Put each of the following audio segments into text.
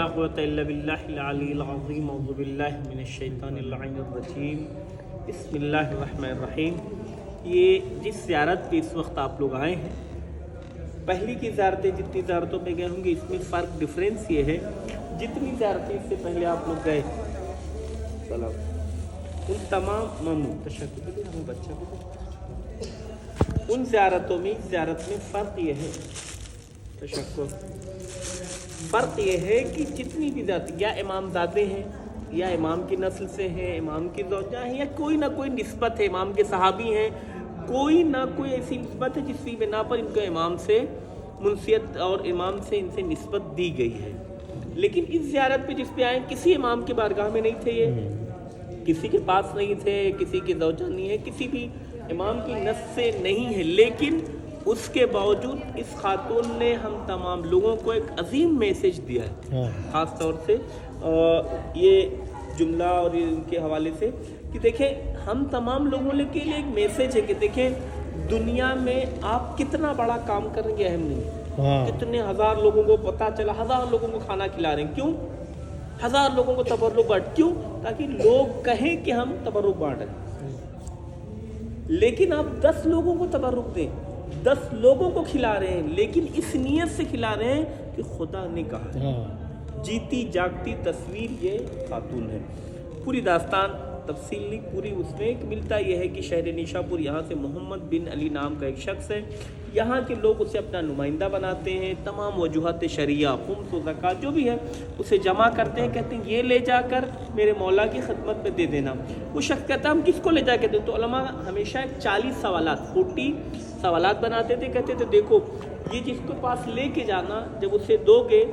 ولا قوة إلا بالله العلي العظيم أعوذ بالله من الشیطان اللعین الرجیم بسم اللہ الرحمن الرحیم۔ یہ جس زیارت پہ اس وقت آپ لوگ آئے ہیں، پہلی کی زیارتیں جتنی زیارتوں پہ گئے ہوں گے اس میں فرق ڈفرینس یہ ہے، جتنی زیارتیں اس سے پہلے آپ لوگ گئے سلام ان تمام ممنون تشکر ہمیں بچہ کو ان زیارتوں میں اس زیارت میں فرق یہ ہے تشکر فرق یہ ہے کہ جتنی بھی ذات یا امام زادے ہیں یا امام کی نسل سے ہیں، امام کی زوجہ ہیں، یا کوئی نہ کوئی نسبت ہے، امام کے صحابی ہیں، کوئی نہ کوئی ایسی نسبت ہے جس کی بنا پر ان کو امام سے منسیت اور امام سے ان سے نسبت دی گئی ہے۔ لیکن اس زیارت پہ جس پہ آئے کسی امام کے بارگاہ میں نہیں تھے، یہ کسی کے پاس نہیں تھے، کسی کی زوجہ نہیں ہے، کسی بھی امام کی نسل سے نہیں ہے، لیکن اس کے باوجود اس خاتون نے ہم تمام لوگوں کو ایک عظیم میسج دیا ہے، خاص طور سے یہ جملہ اور ان کے حوالے سے کہ دیکھیں ہم تمام لوگوں کے لیے ایک میسج ہے کہ دیکھیں دنیا میں آپ کتنا بڑا کام کریں گے اہم نہیں، کتنے ہزار لوگوں کو پتہ چلا، ہزار لوگوں کو کھانا کھلا رہے ہیں، کیوں؟ ہزار لوگوں کو تبرک بانٹ، کیوں؟ تاکہ لوگ کہیں کہ ہم تبرک بانٹ رہے ہیں۔ لیکن آپ 10 لوگوں کو تبرک دیں، 10 لوگوں کو کھلا رہے ہیں، لیکن اس نیت سے کھلا رہے ہیں کہ خدا نے کہا۔ جیتی جاگتی تصویر یہ خاتون ہے۔ پوری داستان تفصیل نہیں، پوری اس میں ملتا یہ ہے کہ شہر نیشا پور یہاں سے محمد بن علی نام کا ایک شخص ہے، یہاں کے لوگ اسے اپنا نمائندہ بناتے ہیں، تمام وجوہات شرعیہ خمس و زکوٰۃ جو بھی ہے اسے جمع کرتے ہیں، کہتے ہیں یہ لے جا کر میرے مولا کی خدمت میں دے دینا۔ وہ شخص کہتا ہے ہم کس کو لے جا کے دیں؟ تو علماء ہمیشہ 40 سوالات 40 سوالات بناتے تھے، کہتے تھے دیکھو یہ جس کے پاس لے کے جانا جب اسے دو گے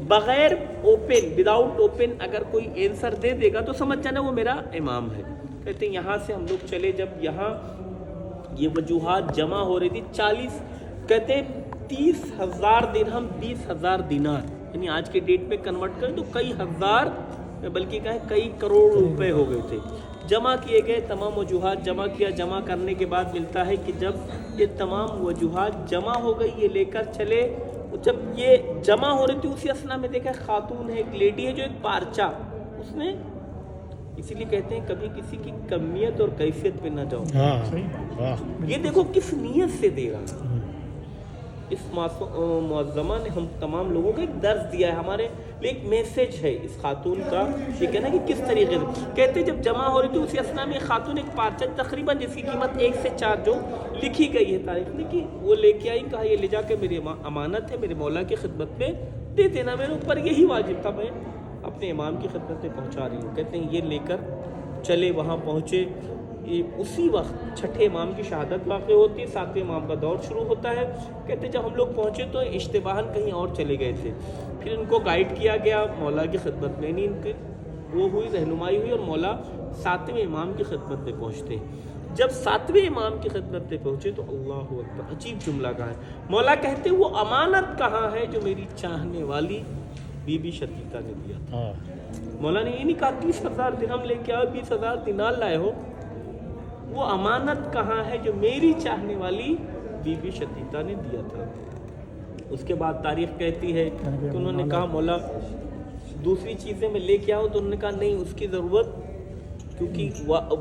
بغیر وداؤٹ اوپن اگر کوئی آنسر دے دے گا تو سمجھ جانا وہ میرا امام ہے۔ کہتے ہیں یہاں سے ہم لوگ چلے، جب یہاں یہ وجوہات جمع ہو رہی تھی 40 کہتے ہیں 30,000 درہم 20,000 دینار، یعنی آج کے ڈیٹ میں کنورٹ کریں تو کئی ہزار بلکہ کہیں کئی کروڑ روپے ہو گئے تھے۔ جمع کیے گئے تمام وجوہات جمع کیا، جمع کرنے کے بعد ملتا ہے کہ جب یہ تمام وجوہات جمع ہو گئی یہ لے کر چلے، جب یہ جمع ہو رہی تھی اسی اسنا میں دیکھا خاتون ہے، ایک لیڈی ہے جو ایک پارچہ اس نے، اسی لیے کہتے ہیں کبھی کسی کی کمیت اور کیفیت پہ نہ جاؤ۔ یہ دیکھو کس نیت سے دے رہا، اس معظمہ نے ہم تمام لوگوں کو ایک درس دیا ہے، ہمارے لیے ایک میسج ہے اس خاتون کا، یہ کہنا کہ کس طریقے سے کہتے جب جمع ہو رہی تھی اسی اسنا میں خاتون ایک پارچہ تقریباً جس کی قیمت 1 سے 4 جو لکھی گئی ہے تاریخ میں کہ وہ لے کے آئی، کہا یہ لے جا کے میری امانت ہے، میرے مولا کی خدمت میں دے دینا، میرے اوپر یہی واجب تھا، میں اپنے امام کی خدمت میں پہنچا رہی ہوں۔ کہتے ہیں یہ لے کر چلے، وہاں پہنچے، اسی وقت چھٹے امام کی شہادت واقع ہوتی ہے، 7ویں امام کا دور شروع ہوتا ہے۔ کہتے ہیں جب ہم لوگ پہنچے تو اشتباہاً کہیں اور چلے گئے تھے، پھر ان کو گائیڈ کیا گیا مولا کی خدمت میں، ان کی وہ ہوئی رہنمائی ہوئی اور مولا 7ویں امام کی خدمت میں پہنچتے۔ جب 7ویں امام کی خدمت میں پہنچے تو اللہ اکبر عجیب جملہ کہا ہے، مولا کہتے وہ امانت کہاں ہے جو میری چاہنے والی بی بی شتیتا نے دیا تھا۔ مولا نے یہ نہیں کہا 30,000 درہم لے کے آؤ 20,000 دینار لائے ہو، وہ امانت کہاں ہے جو میری چاہنے والی بی بی شتیتا نے دیا تھا۔ اس کے بعد تاریخ کہتی ہے کہ انہوں نے کہا مولا دوسری چیزیں میں لے کے آؤ، تو انہوں نے کہا نہیں اس کی ضرورت، کیونکہ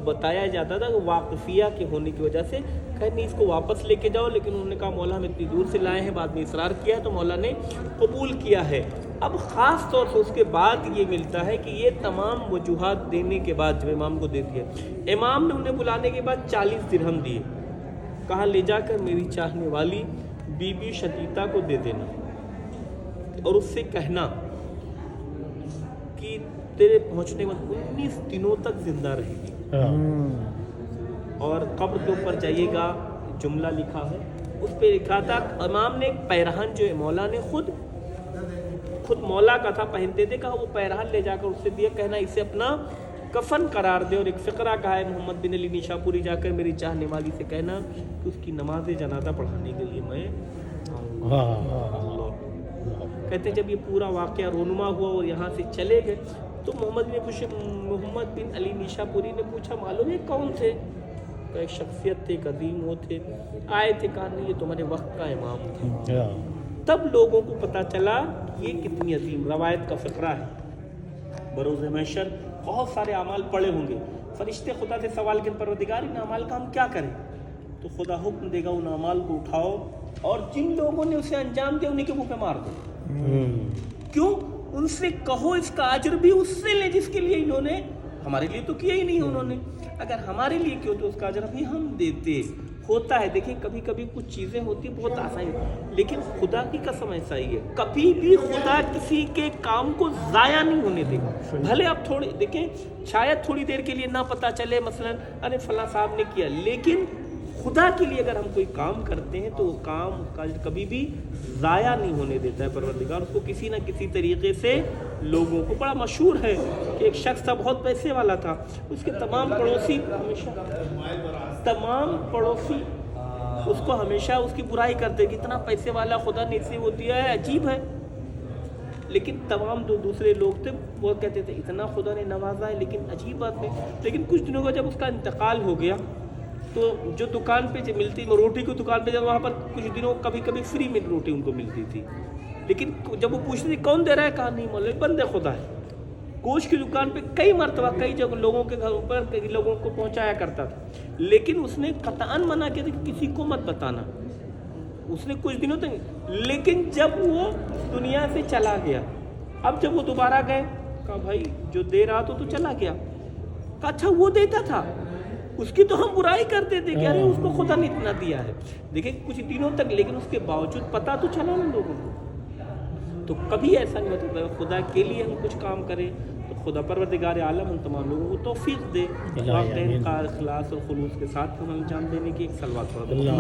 بتایا جاتا تھا کہ واقفیہ کے ہونے کی وجہ سے کہ نہیں اس کو واپس لے کے جاؤ، لیکن انہوں نے کہا مولا ہم اتنی دور سے لائے ہیں، بعد میں اصرار کیا تو مولا نے قبول کیا ہے۔ اب خاص طور سے اس کے بعد یہ ملتا ہے کہ یہ تمام وجوہات دینے کے بعد جب امام کو دے دیا، امام نے انہیں بلانے کے بعد 40 درہم دیے، کہا لے جا کر میری چاہنے والی بی بی شتیتا کو دے دینا اور اس سے کہنا کہ تیرے پہنچنے کے بعد 19 دنوں تک زندہ رہے گی اور قبر کے اوپر جائیے گا، جملہ لکھا ہے اس پہ لکھا تھا امام نے ایک پیرہن جو مولا نے خود مولا کا تھا پہنتے تھے، کہا وہ پیرہن لے جا کر اس سے دیا، کہنا اسے اپنا کفن قرار دے، اور ایک فقرہ کہا ہے محمد بن علی نیشا پوری جا کر میری چاہنے والی سے کہنا کہ اس کی نماز جنازہ پڑھانے کے لیے میں کہتے ہیں جب یہ پورا واقعہ رونما ہوا اور یہاں سے چلے گئے تو محمد بن علی نیشا پوری نے پوچھا معلوم ہے کون تھے؟ کہ ایک شخصیت تھے، قدیم وہ تھے، آئے تھے، کہا نہیں یہ تمہارے وقت کا امام تھا، تب لوگوں کو پتہ چلا یہ کتنی عظیم روایت کا فقرہ ہے. بروز محشر بہت سارے اعمال پڑے ہوں گے, فرشتے خدا سے سوال کریں پروردگار ان اعمال کا ہم کیا کریں؟ تو خدا حکم دے گا ان اعمال کو اٹھاؤ اور جن لوگوں نے اسے انجام دیا انہیں کے منہ پہ مار دو. کیوں؟ ان سے کہو اس کا اجر بھی اس سے لے جس کے لیے انہوں نے, ہمارے لیے تو کیا ہی نہیں انہوں نے, اگر ہمارے لیے کیوں تو اس کا اجر بھی ہم دیتے. ہوتا ہے دیکھیں کبھی کبھی کچھ چیزیں ہوتی بہت آسان, لیکن خدا کی قسم ایسا ہی ہے کبھی بھی خدا کسی کے کام کو ضائع نہیں ہونے دے گا. بھلے آپ تھوڑی دیکھیں شاید تھوڑی دیر کے لیے نہ پتہ چلے مثلا ارے فلاں صاحب نے کیا, لیکن خدا کے لیے اگر ہم کوئی کام کرتے ہیں تو وہ کام کبھی بھی ضائع نہیں ہونے دیتا ہے پروردگار. اس کو کسی نہ کسی طریقے سے لوگوں کو, بڑا مشہور ہے کہ ایک شخص تھا بہت پیسے والا تھا, اس کے تمام پڑوسی اس کو ہمیشہ اس کی برائی کرتے کہ اتنا پیسے والا خدا نے اسے وہ دیا ہے, عجیب ہے. لیکن تمام دوسرے لوگ تھے وہ کہتے تھے اتنا خدا نے نوازا ہے, لیکن عجیب بات ہے. لیکن کچھ دنوں کا جب اس کا انتقال ہو گیا تو جو دکان پہ ملتی روٹی کی دکان پہ, جب وہاں پر کچھ دنوں کبھی کبھی فری میں روٹی ان کو ملتی تھی, لیکن جب وہ پوچھتی تھی کون دے رہا ہے, کہا نہیں مولوی بندے خدا ہے. گوشت کی دکان پہ کئی مرتبہ کئی جگہ لوگوں کے گھروں پر لوگوں کو پہنچایا کرتا تھا, لیکن اس نے قطعاً منع کیا تھا کہ کسی کو مت بتانا. اس نے کچھ دنوں تک, لیکن جب وہ دنیا سے چلا گیا, اب جب وہ دوبارہ گئے کہا بھائی جو دے رہا تو چلا گیا. کہا اچھا وہ دیتا تھا, اس کی تو ہم برائی کرتے تھے کہ ارے اس کو خدا نے اتنا دیا ہے. دیکھیں کچھ دنوں تک, لیکن اس کے باوجود پتہ تو چلا نا لوگوں کو. تو کبھی ایسا نہیں ہوتا خدا کے لیے ہم کچھ کام کریں تو خدا پروردگار عالم ہم تمام لوگوں کو توفیق دے, واقعین کا اخلاص اور خلوص کے ساتھ ہم انجام دینے کی ایک صلوات پڑھتے ہیں.